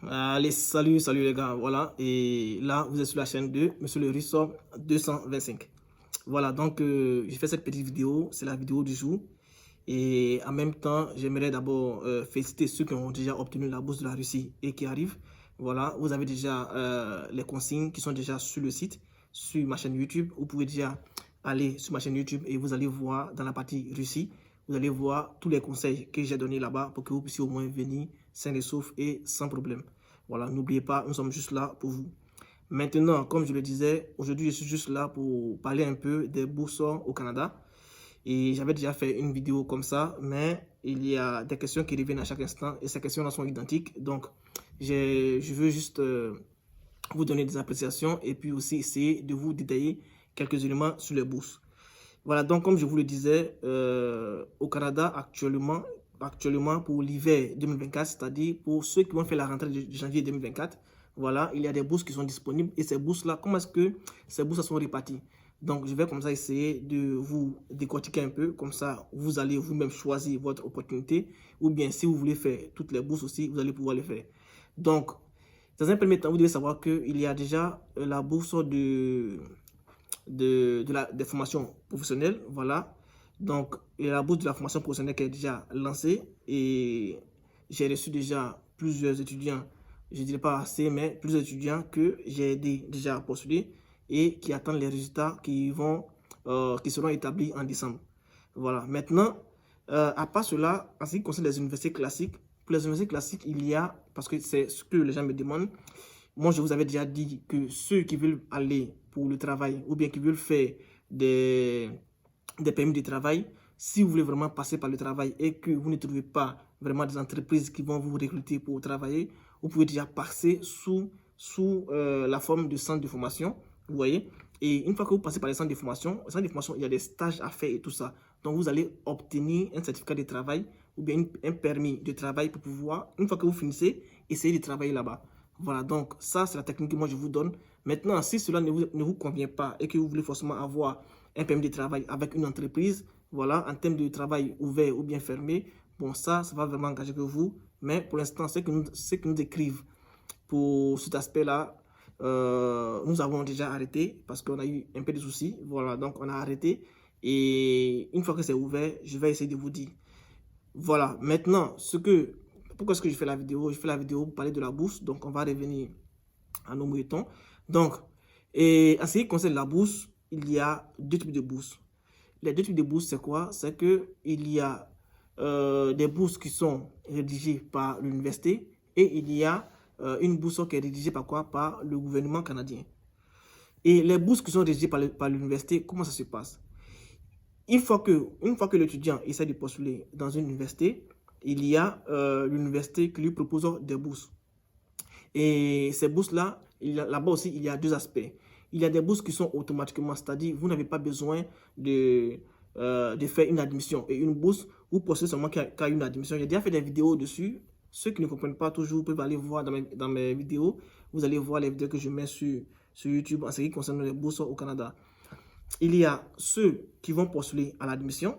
Allez, salut les gars, voilà, et là, vous êtes sur la chaîne de Monsieur le Ressort 225. Voilà, donc, j'ai fait cette petite vidéo, c'est la vidéo du jour, et en même temps, j'aimerais d'abord féliciter ceux qui ont déjà obtenu la bourse de la Russie et qui arrivent. Voilà, vous avez déjà les consignes qui sont déjà sur le site, sur ma chaîne YouTube. Vous pouvez déjà aller sur ma chaîne YouTube et vous allez voir dans la partie Russie, vous allez voir tous les conseils que j'ai donnés là-bas pour que vous puissiez au moins venir sain et sauf et sans problème. Voilà, n'oubliez pas, nous sommes juste là pour vous. Maintenant, comme je le disais, aujourd'hui, je suis juste là pour parler un peu des bourses au Canada. Et j'avais déjà fait une vidéo comme ça, mais il y a des questions qui reviennent à chaque instant et ces questions-là sont identiques. Donc, je veux juste vous donner des appréciations et puis aussi essayer de vous détailler quelques éléments sur les bourses. Voilà, donc comme je vous le disais, au Canada actuellement pour l'hiver 2024, c'est-à-dire pour ceux qui vont faire la rentrée de janvier 2024, voilà, il y a des bourses qui sont disponibles et ces bourses-là, comment est-ce que ces bourses sont réparties? Donc, je vais comme ça essayer de vous décortiquer un peu, comme ça, vous allez vous-même choisir votre opportunité, ou bien si vous voulez faire toutes les bourses aussi, vous allez pouvoir les faire. Donc, dans un premier temps, vous devez savoir qu'il y a déjà la bourse des formations professionnelles, voilà. Donc, il y a la bourse de la formation professionnelle qui est déjà lancée et j'ai reçu déjà plusieurs étudiants, je ne dirais pas assez, mais plusieurs étudiants que j'ai aidé déjà à postuler et qui attendent les résultats qui seront établis en décembre. Voilà. Maintenant, à part cela, en ce qui concerne les universités classiques, pour les universités classiques, il y a, parce que c'est ce que les gens me demandent, moi, je vous avais déjà dit que ceux qui veulent aller pour le travail ou bien qui veulent faire des, des permis de travail, si vous voulez vraiment passer par le travail et que vous ne trouvez pas vraiment des entreprises qui vont vous recruter pour travailler, vous pouvez déjà passer sous la forme de centre de formation, vous voyez. Et une fois que vous passez par les centres de formation, il y a des stages à faire et tout ça. Donc, vous allez obtenir un certificat de travail ou bien un permis de travail pour pouvoir, une fois que vous finissez, essayer de travailler là-bas. Voilà, donc ça, c'est la technique que moi je vous donne. Maintenant, si cela ne vous convient pas et que vous voulez forcément avoir un permis de travail avec une entreprise, voilà, en termes de travail ouvert ou bien fermé, bon, ça va vraiment engager que vous. Mais pour l'instant, ce que nous écrivent pour cet aspect-là, nous avons déjà arrêté parce qu'on a eu un peu de soucis. Voilà, donc on a arrêté. Et une fois que c'est ouvert, je vais essayer de vous dire. Voilà, maintenant, pourquoi est-ce que je fais la vidéo? Je fais la vidéo pour parler de la bourse, donc on va revenir à nos moutons. Donc, et en ce qui concerne la bourse, il y a deux types de bourses. Les deux types de bourses, c'est quoi? C'est qu'il y a des bourses qui sont rédigées par l'université et il y a une bourse qui est rédigée par quoi? Par le gouvernement canadien. Et les bourses qui sont rédigées par l'université, comment ça se passe? Une fois que l'étudiant essaie de postuler dans une université, il y a l'université qui lui propose des bourses. Et ces bourses-là, là-bas aussi, il y a deux aspects. Il y a des bourses qui sont automatiquement, c'est-à-dire vous n'avez pas besoin de faire une admission. Et une bourse, vous postulez seulement qu'à une admission. J'ai déjà fait des vidéos dessus. Ceux qui ne comprennent pas toujours peuvent aller voir dans mes vidéos. Vous allez voir les vidéos que je mets sur YouTube en ce qui concerne les bourses au Canada. Il y a ceux qui vont postuler à l'admission.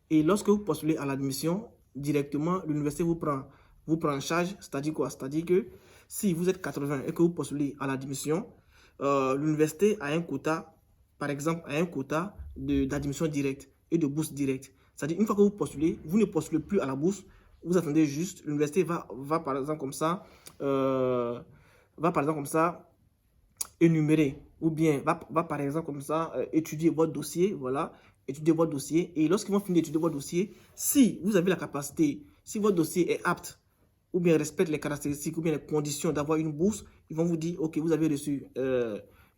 Et lorsque vous postulez à l'admission, directement, l'université vous prend en charge. C'est-à-dire quoi? C'est-à-dire que si vous êtes 80 et que vous postulez à l'admission, l'université a un quota, par exemple, a un quota d'admission directe et de bourse directe. C'est-à-dire, une fois que vous postulez, vous ne postulez plus à la bourse, vous attendez juste, l'université va par exemple comme ça, énumérer ou bien va par exemple comme ça étudier votre dossier, voilà, étudier votre dossier et lorsqu'ils vont finir d'étudier votre dossier, si vous avez la capacité, si votre dossier est apte ou bien respecte les caractéristiques ou bien les conditions d'avoir une bourse, ils vont vous dire ok, vous avez reçu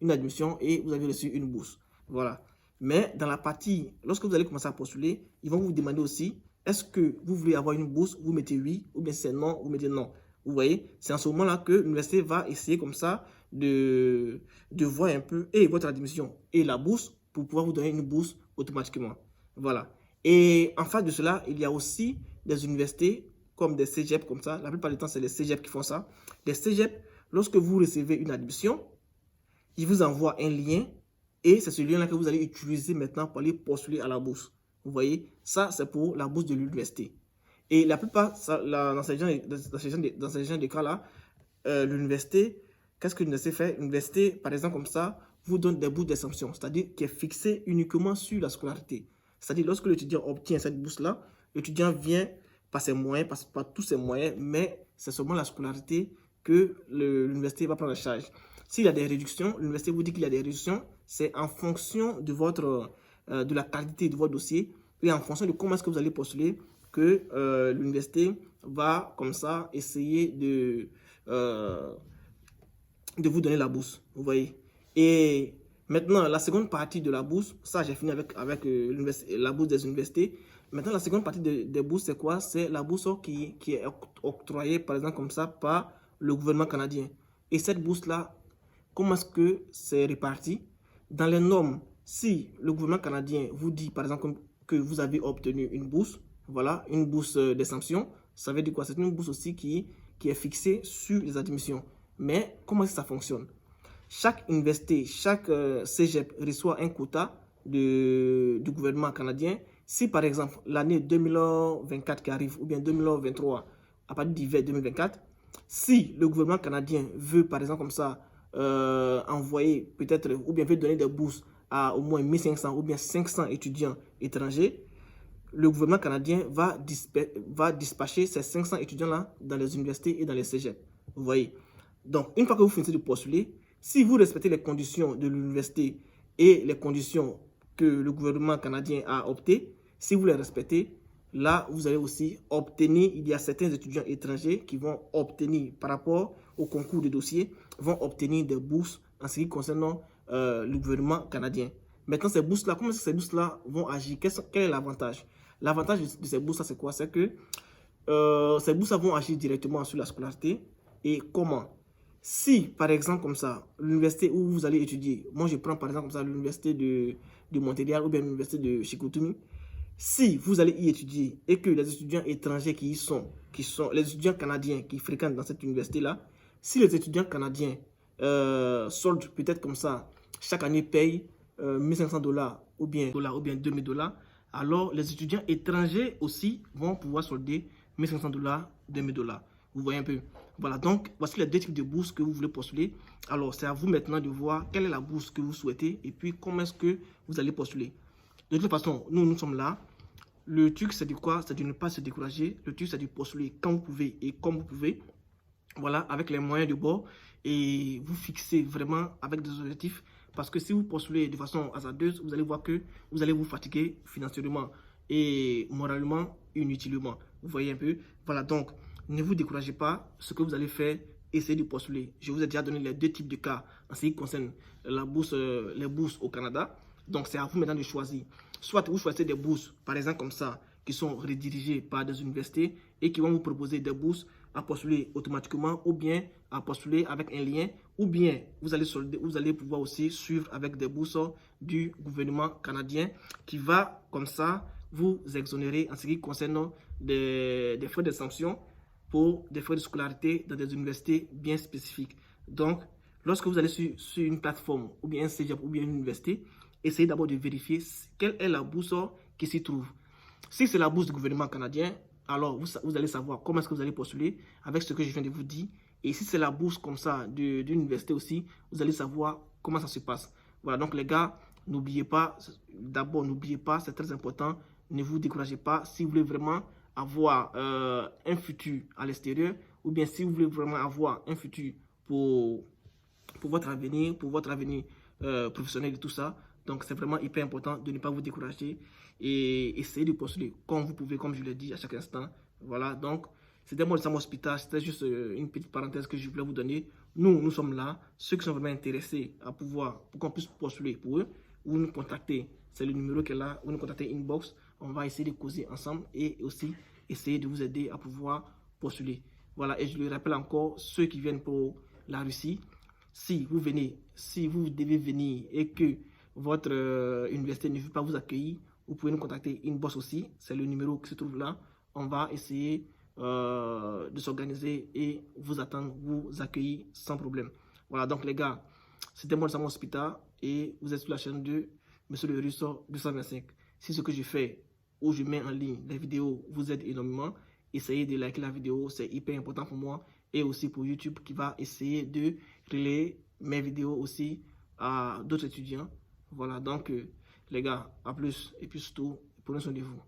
une admission et vous avez reçu une bourse, voilà. Mais dans la partie, lorsque vous allez commencer à postuler, ils vont vous demander aussi est-ce que vous voulez avoir une bourse, vous mettez oui, ou bien c'est non, vous mettez non. Vous voyez, c'est en ce moment-là que l'université va essayer comme ça de voir un peu et votre admission et la bourse pour pouvoir vous donner une bourse automatiquement. Voilà. Et en face de cela, il y a aussi des universités comme des cégeps comme ça. La plupart du temps, c'est les cégeps qui font ça. Les cégeps, lorsque vous recevez une admission, ils vous envoient un lien et c'est ce lien-là que vous allez utiliser maintenant pour aller postuler à la bourse. Vous voyez, ça, c'est pour la bourse de l'université. Et la plupart, dans ces gens de cas-là, l'université, qu'est-ce que l'université fait? L'université, par exemple, comme ça, vous donne des bourses d'exemption, c'est-à-dire qui est fixée uniquement sur la scolarité. C'est-à-dire, lorsque l'étudiant obtient cette bourse-là, l'étudiant vient par ses moyens, par tous ses moyens, mais c'est seulement la scolarité que l'université va prendre en charge. S'il y a des réductions, l'université vous dit qu'il y a des réductions, c'est en fonction de de la qualité de votre dossier et en fonction de comment est-ce que vous allez postuler que l'université va comme ça essayer de vous donner la bourse, vous voyez. Et maintenant, la seconde partie de la bourse, ça j'ai fini avec la bourse des universités. Maintenant, la seconde partie des bourses, c'est quoi? C'est la bourse qui est octroyée, par exemple, comme ça, par le gouvernement canadien. Et cette bourse-là, comment est-ce que c'est réparti? Dans les normes, si le gouvernement canadien vous dit, par exemple, que vous avez obtenu une bourse, voilà, une bourse d'exemption, ça veut dire quoi? C'est une bourse aussi qui est fixée sur les admissions. Mais comment est-ce que ça fonctionne? Chaque université, chaque cégep reçoit un quota du gouvernement canadien. Si par exemple l'année 2024 qui arrive ou bien 2023, à partir d'hiver 2024, si le gouvernement canadien veut par exemple comme ça envoyer peut-être ou bien veut donner des bourses à au moins 1500 ou bien 500 étudiants étrangers, le gouvernement canadien va dispatcher ces 500 étudiants-là dans les universités et dans les cégeps. Vous voyez. Donc, une fois que vous finissez de postuler, si vous respectez les conditions de l'université et les conditions que le gouvernement canadien a optées, si vous les respectez, là, vous allez aussi obtenir, il y a certains étudiants étrangers qui vont obtenir, par rapport au concours de dossiers, vont obtenir des bourses en ce qui concerne le gouvernement canadien. Maintenant, ces bourses-là, comment ces bourses-là vont agir? Quel est l'avantage? L'avantage de ces bourses-là, c'est quoi? C'est que ces bourses-là vont agir directement sur la scolarité. Et comment? Si, par exemple, comme ça, l'université où vous allez étudier, moi je prends par exemple comme ça l'université de Montréal ou bien l'université de Chicoutimi, si vous allez y étudier et que les étudiants étrangers qui sont les étudiants canadiens qui fréquentent dans cette université-là, si les étudiants canadiens soldent peut-être comme ça, chaque année payent 1500 $ ou bien 2000 $, alors les étudiants étrangers aussi vont pouvoir solder 1500 $, 2000 $. Vous voyez un peu. Voilà, donc voici les deux types de bourses que vous voulez postuler. Alors, c'est à vous maintenant de voir quelle est la bourse que vous souhaitez et puis comment est-ce que vous allez postuler. De toute façon, nous sommes là. Le truc, c'est de quoi? C'est de ne pas se décourager. Le truc, c'est de postuler quand vous pouvez et comme vous pouvez. Voilà, avec les moyens de bord. Et vous fixez vraiment avec des objectifs. Parce que si vous postulez de façon hasardeuse, vous allez voir que vous allez vous fatiguer financièrement et moralement, inutilement. Vous voyez un peu? Voilà, donc, ne vous découragez pas. Ce que vous allez faire, essayez de postuler. Je vous ai déjà donné les deux types de cas en ce qui concerne la bourse, les bourses au Canada. Donc, c'est à vous maintenant de choisir. Soit vous choisissez des bourses, par exemple comme ça, qui sont redirigées par des universités et qui vont vous proposer des bourses à postuler automatiquement ou bien à postuler avec un lien ou bien vous allez pouvoir aussi suivre avec des bourses du gouvernement canadien qui va comme ça vous exonérer en ce qui concerne des frais de sanction pour des frais de scolarité dans des universités bien spécifiques. Donc, lorsque vous allez sur une plateforme ou bien un cégep ou bien une université, essayez d'abord de vérifier quelle est la bourse qui s'y trouve. Si c'est la bourse du gouvernement canadien, alors vous allez savoir comment est-ce que vous allez postuler avec ce que je viens de vous dire. Et si c'est la bourse comme ça d'une université aussi, vous allez savoir comment ça se passe. Voilà, donc les gars, n'oubliez pas, d'abord n'oubliez pas, c'est très important, ne vous découragez pas. Si vous voulez vraiment avoir un futur à l'extérieur, ou bien si vous voulez vraiment avoir un futur pour votre avenir, professionnel et tout ça, donc c'est vraiment hyper important de ne pas vous décourager et essayer de postuler comme vous pouvez, comme je l'ai dit à chaque instant. Voilà, donc c'était moi le Sam Hospital, c'était juste une petite parenthèse que je voulais vous donner. Nous sommes là, ceux qui sont vraiment intéressés à pour qu'on puisse postuler pour eux, vous nous contactez, c'est le numéro qui est là, vous nous contactez inbox, on va essayer de causer ensemble et aussi essayer de vous aider à pouvoir postuler. Voilà, et je le rappelle encore, ceux qui viennent pour la Russie, si vous devez venir et que votre université ne veut pas vous accueillir, vous pouvez nous contacter inbox aussi, c'est le numéro qui se trouve là. On va essayer de s'organiser et vous attendre, vous accueillir sans problème. Voilà, donc les gars, c'était moi le Sam Hospital et vous êtes sur la chaîne de Monsieur le Russe 225. Si ce que je fais ou je mets en ligne les vidéos vous aide énormément, essayez de liker la vidéo, c'est hyper important pour moi et aussi pour YouTube qui va essayer de relayer mes vidéos aussi à d'autres étudiants. Voilà, donc les gars, à plus et puis surtout, prenez soin de vous.